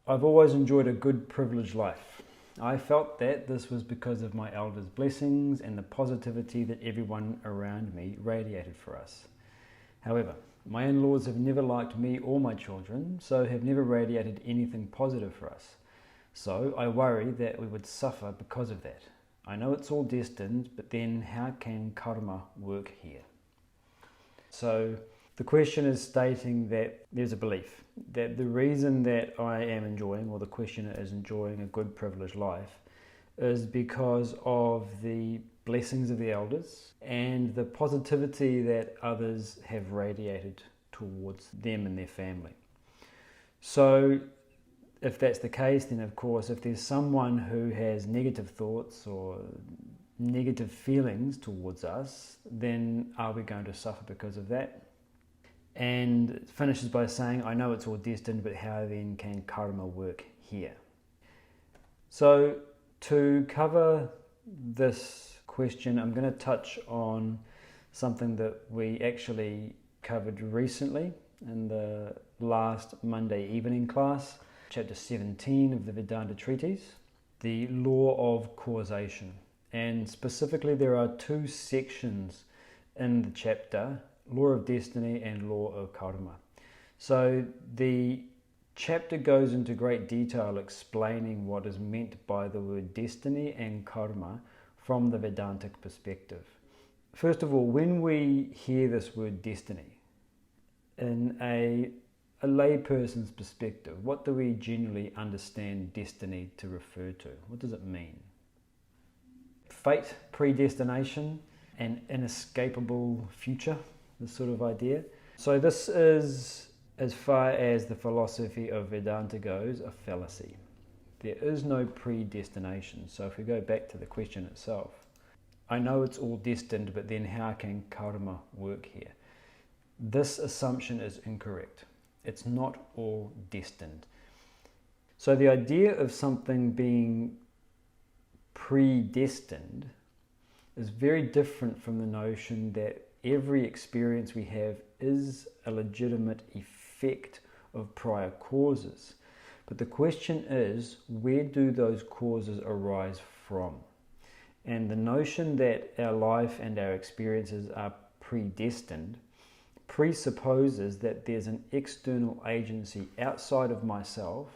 I've always enjoyed a good privileged life. I felt that this was because of my elders' blessings and the positivity that everyone around me radiated for us. However, my in-laws have never liked me or my children, so have never radiated anything positive for us. So I worry that we would suffer because of that. I know it's all destined, but then how can karma work here? So the question is stating that there's a belief that the reason that I am enjoying, or the questioner is enjoying a good privileged life, is because of the blessings of the elders and the positivity that others have radiated towards them and their family. So if that's the case, then of course, if there's someone who has negative thoughts or negative feelings towards us, then are we going to suffer because of that? And it finishes by saying, I know it's all destined, but how then can karma work here? So to cover this question, I'm going to touch on something that we actually covered recently in the last Monday evening class, chapter 17 of the Vedanta Treatise, the law of causation. And specifically, there are two sections in the chapter, law of destiny and law of karma. So the chapter goes into great detail explaining what is meant by the word destiny and karma from the Vedantic perspective. First of all, when we hear this word destiny, in a layperson's perspective, what do we generally understand destiny to refer to? What does it mean? Fate, predestination, an inescapable future, this sort of idea. So this is, as far as the philosophy of Vedanta goes, a fallacy. There is no predestination. So if we go back to the question itself, I know it's all destined, but then how can karma work here? This assumption is incorrect. It's not all destined. So the idea of something being predestined is very different from the notion that every experience we have is a legitimate effect of prior causes. But the question is, where do those causes arise from? And the notion that our life and our experiences are predestined presupposes that there's an external agency outside of myself,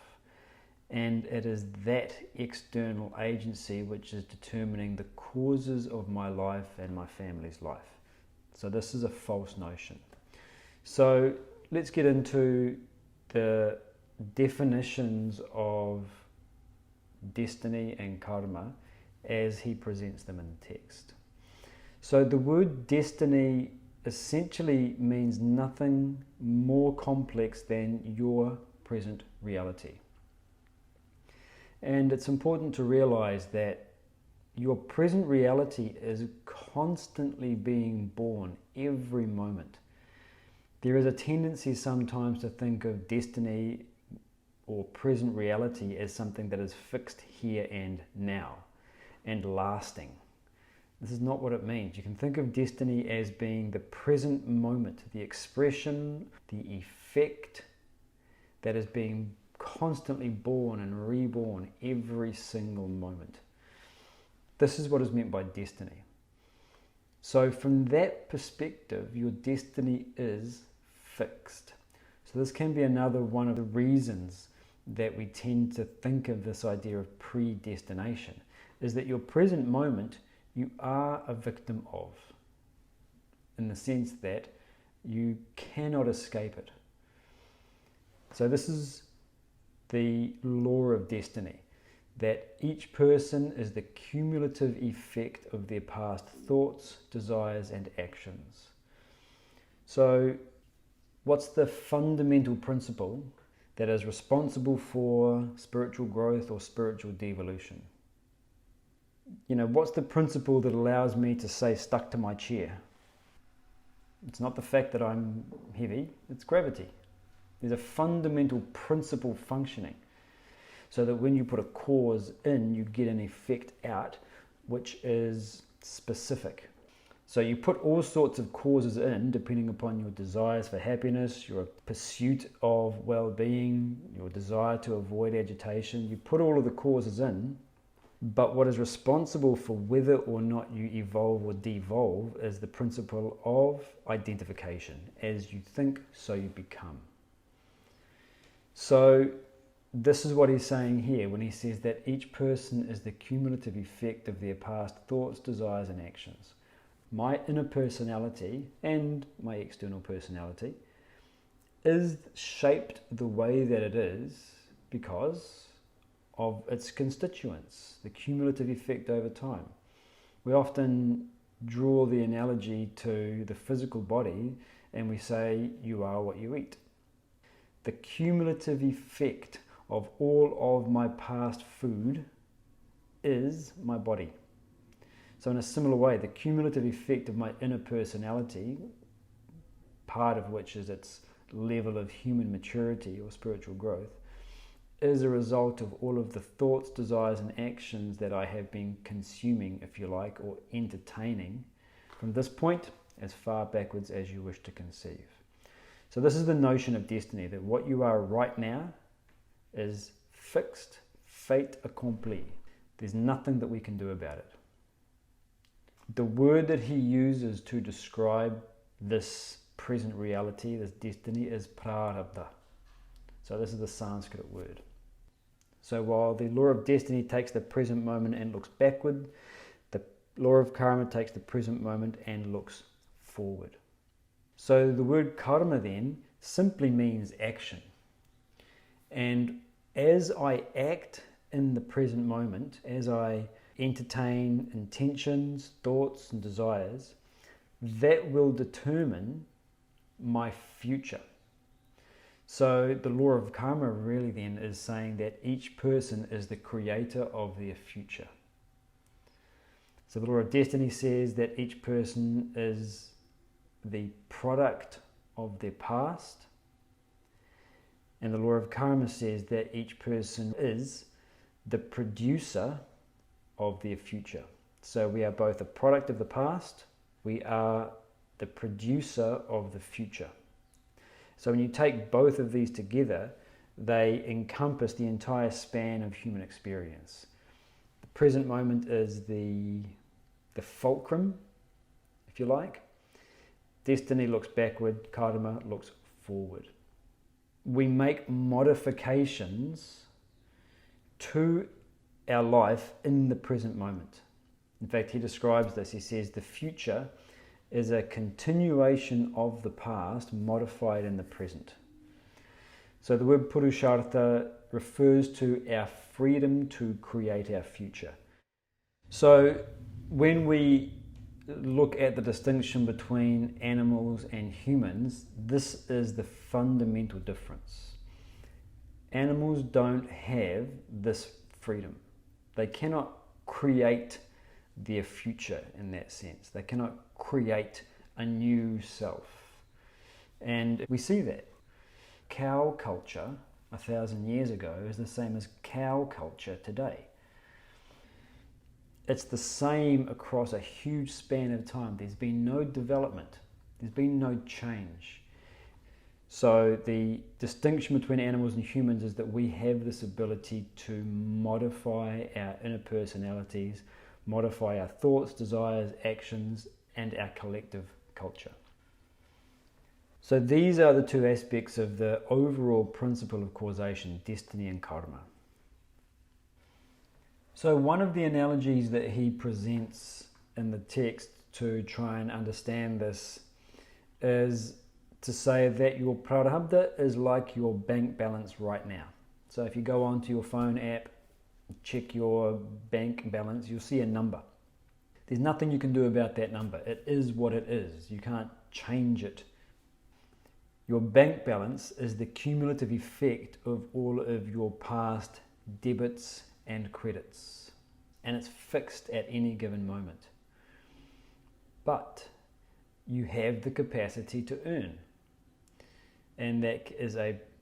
and it is that external agency which is determining the causes of my life and my family's life. So this is a false notion. So let's get into the definitions of destiny and karma as he presents them in the text. So the word destiny essentially means nothing more complex than your present reality. And it's important to realize that your present reality is constantly being born every moment. There is a tendency sometimes to think of destiny or present reality as something that is fixed here and now and lasting. This is not what it means. You can think of destiny as being the present moment, the expression, the effect that is being constantly born and reborn every single moment. This is what is meant by destiny. So from that perspective, your destiny is fixed. So this can be another one of the reasons that we tend to think of this idea of predestination, is that your present moment you are a victim of, in the sense that you cannot escape it. So this is the law of destiny, that each person is the cumulative effect of their past thoughts, desires, and actions. So what's the fundamental principle that is responsible for spiritual growth or spiritual devolution? What's the principle that allows me to stay stuck to my chair? It's not the fact that I'm heavy, it's gravity. There's a fundamental principle functioning, so that when you put a cause in, you get an effect out, which is specific. So you put all sorts of causes in depending upon your desires for happiness, your pursuit of well-being, your desire to avoid agitation. You put all of the causes in, but what is responsible for whether or not you evolve or devolve is the principle of identification. As you think, so you become. So this is what he's saying here when he says that each person is the cumulative effect of their past thoughts, desires, and actions. My inner personality and my external personality is shaped the way that it is because of its constituents, the cumulative effect over time. We often draw the analogy to the physical body and we say, you are what you eat. The cumulative effect of all of my past food is my body. So in a similar way, the cumulative effect of my inner personality, part of which is its level of human maturity or spiritual growth, is a result of all of the thoughts, desires, and actions that I have been consuming, if you like, or entertaining from this point as far backwards as you wish to conceive. So this is the notion of destiny, that what you are right now is fixed, fait accompli. There's nothing that we can do about it. The word that he uses to describe this present reality, this destiny, is prarabdha. So this is the Sanskrit word. So while the law of destiny takes the present moment and looks backward, the law of karma takes the present moment and looks forward. So the word karma then simply means action. And as I act in the present moment, as I entertain intentions, thoughts, and desires, that will determine my future. So the law of karma really then is saying that each person is the creator of their future. So the law of destiny says that each person is the product of their past, and the law of karma says that each person is the producer of their future. So we are both a product of the past, we are the producer of the future. So when you take both of these together, they encompass the entire span of human experience. The present moment is the fulcrum, if you like. Destiny looks backward, karma looks forward. We make modifications to our life in the present moment. In fact, he describes this. He says the future is a continuation of the past modified in the present. So the word Purushartha refers to our freedom to create our future. So when we look at the distinction between animals and humans, this is the fundamental difference. Animals don't have this freedom. They cannot create their future in that sense. They cannot create a new self. And we see that. Cow culture 1,000 years ago is the same as cow culture today. It's the same across a huge span of time. There's been no development. There's been no change. So the distinction between animals and humans is that we have this ability to modify our inner personalities, modify our thoughts, desires, actions, and our collective culture. So these are the two aspects of the overall principle of causation, destiny and karma. So one of the analogies that he presents in the text to try and understand this is to say that your prarabdha is like your bank balance right now. So if you go onto your phone app, check your bank balance, you'll see a number. There's nothing you can do about that number. It is what it is. You can't change it. Your bank balance is the cumulative effect of all of your past debits and credits, and it's fixed at any given moment. But you have the capacity to earn, and that is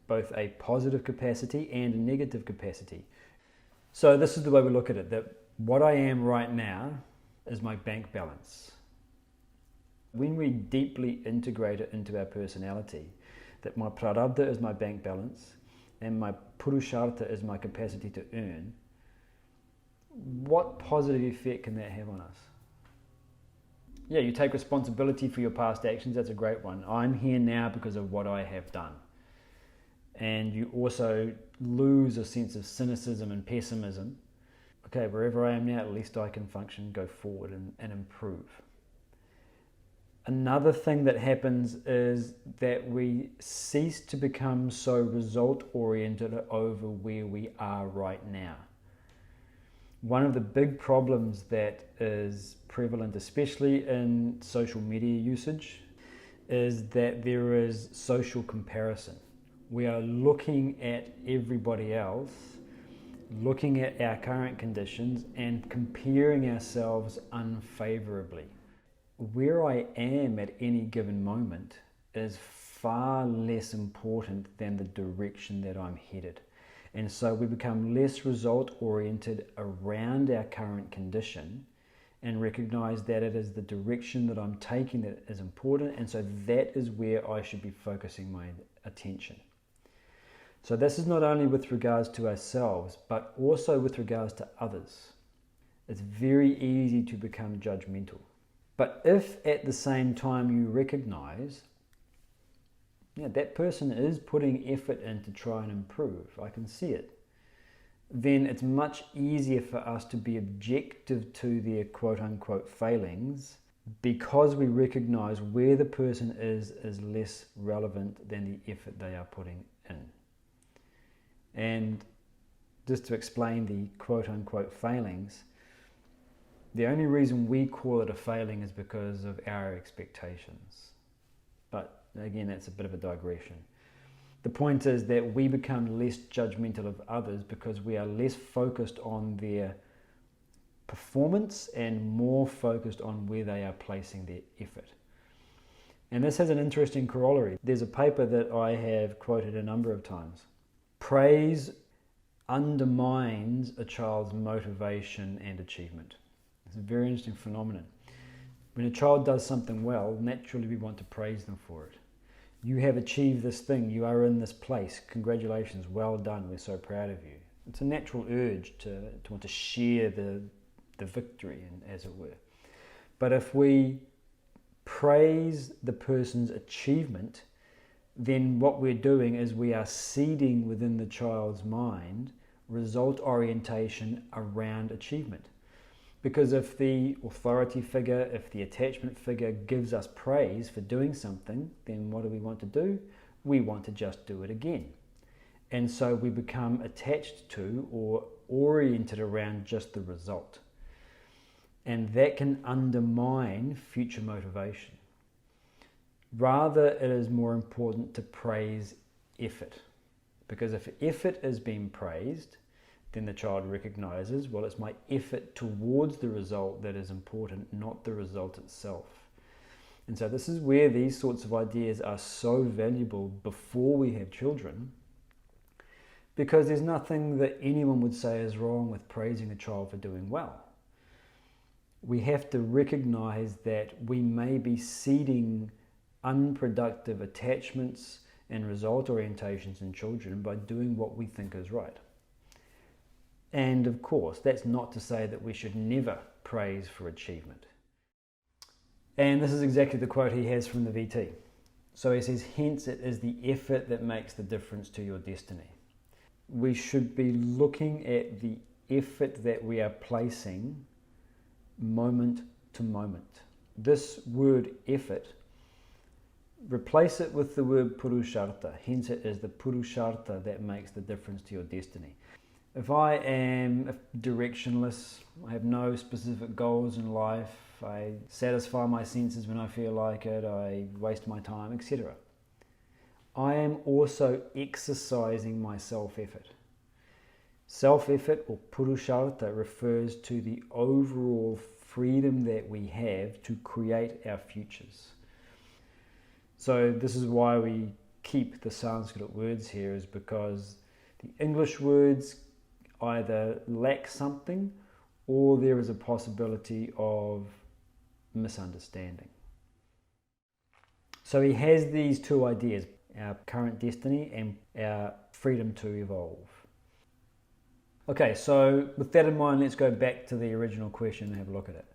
both a positive capacity and a negative capacity. So this is the way we look at it, that what I am right now is my bank balance. When we deeply integrate it into our personality, that my prarabdha is my bank balance and my purushartha is my capacity to earn, what positive effect can that have on us? Yeah, you take responsibility for your past actions, that's a great one. I'm here now because of what I have done. And you also lose a sense of cynicism and pessimism. Okay, wherever I am now, at least I can function, go forward and improve. Another thing that happens is that we cease to become so result-oriented over where we are right now. One of the big problems that is prevalent, especially in social media usage, is that there is social comparison. We are looking at everybody else, looking at our current conditions and comparing ourselves unfavorably. Where I am at any given moment is far less important than the direction that I'm headed. And so we become less result-oriented around our current condition and recognize that it is the direction that I'm taking that is important, and so that is where I should be focusing my attention. So this is not only with regards to ourselves, but also with regards to others. It's very easy to become judgmental. But if at the same time you recognize, that person is putting effort in to try and improve, I can see it, then it's much easier for us to be objective to their quote-unquote failings, because we recognize where the person is less relevant than the effort they are putting in. And just to explain the quote-unquote failings, the only reason we call it a failing is because of our expectations. But again, that's a bit of a digression. The point is that we become less judgmental of others because we are less focused on their performance and more focused on where they are placing their effort. And this has an interesting corollary. There's a paper that I have quoted a number of times. Praise undermines a child's motivation and achievement. It's a very interesting phenomenon. When a child does something well, naturally we want to praise them for it. You have achieved this thing, you are in this place, congratulations, well done, we're so proud of you. It's a natural urge to want to share the victory, as it were. But if we praise the person's achievement, then what we're doing is we are seeding within the child's mind result orientation around achievement. Because if the authority figure, if the attachment figure gives us praise for doing something, then what do we want to do? We want to just do it again. And so we become attached to or oriented around just the result. And that can undermine future motivation. Rather, it is more important to praise effort. Because if effort is being praised, then the child recognizes, well, it's my effort towards the result that is important, not the result itself. And so this is where these sorts of ideas are so valuable before we have children, because there's nothing that anyone would say is wrong with praising a child for doing well. We have to recognize that we may be seeding unproductive attachments and result orientations in children by doing what we think is right. And of course, that's not to say that we should never praise for achievement. And this is exactly the quote he has from the VT. So he says, hence it is the effort that makes the difference to your destiny. We should be looking at the effort that we are placing moment to moment. This word effort, replace it with the word purushartha. Hence it is the purushartha that makes the difference to your destiny. If I am directionless, I have no specific goals in life, I satisfy my senses when I feel like it, I waste my time, etc. I am also exercising my self-effort. Self-effort or purushartha refers to the overall freedom that we have to create our futures. So this is why we keep the Sanskrit words here, is because the English words either lack something or there is a possibility of misunderstanding. So he has these two ideas, our current destiny and our freedom to evolve. Okay, so with that in mind, let's go back to the original question and have a look at it.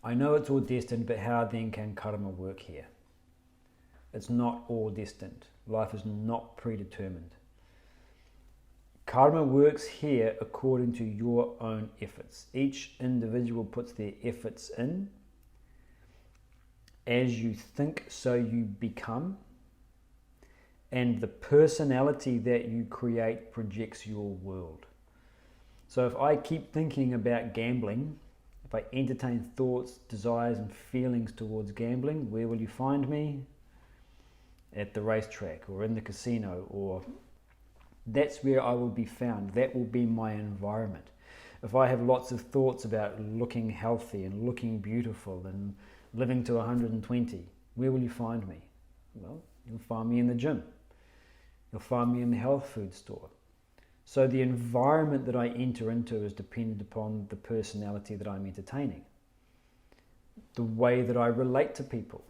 I know it's all destined, but how then can karma work here? It's not all destined. Life is not predetermined. Karma works here according to your own efforts. Each individual puts their efforts in. As you think, so you become. And the personality that you create projects your world. So if I keep thinking about gambling, if I entertain thoughts, desires and feelings towards gambling, where will you find me? At the racetrack or in the casino, or that's where I will be found. That will be my environment. If I have lots of thoughts about looking healthy and looking beautiful and living to 120, where will you find me? Well, you'll find me in the gym. You'll find me in the health food store. So the environment that I enter into is dependent upon the personality that I'm entertaining. The way that I relate to people.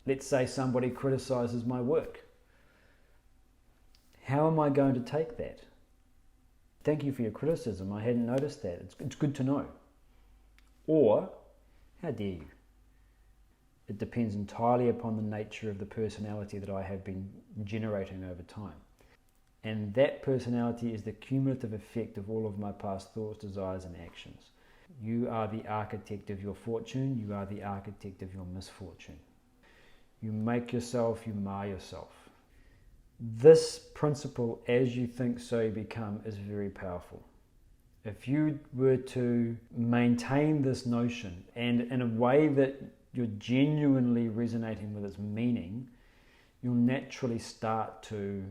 Let's say somebody criticizes my work. How am I going to take that? Thank you for your criticism. I hadn't noticed that. It's good to know. Or, how dare you? It depends entirely upon the nature of the personality that I have been generating over time. And that personality is the cumulative effect of all of my past thoughts, desires, and actions. You are the architect of your fortune. You are the architect of your misfortune. You make yourself, you mar yourself. This principle, as you think, so you become, is very powerful. If you were to maintain this notion, and in a way that you're genuinely resonating with its meaning, you'll naturally start to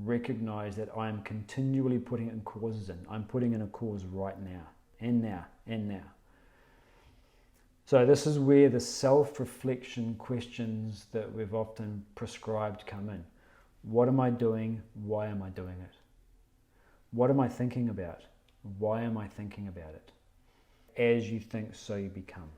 recognize that I am continually putting in causes in. I'm putting in a cause right now, and now, and now. So this is where the self-reflection questions that we've often prescribed come in. What am I doing? Why am I doing it? What am I thinking about? Why am I thinking about it? As you think, so you become.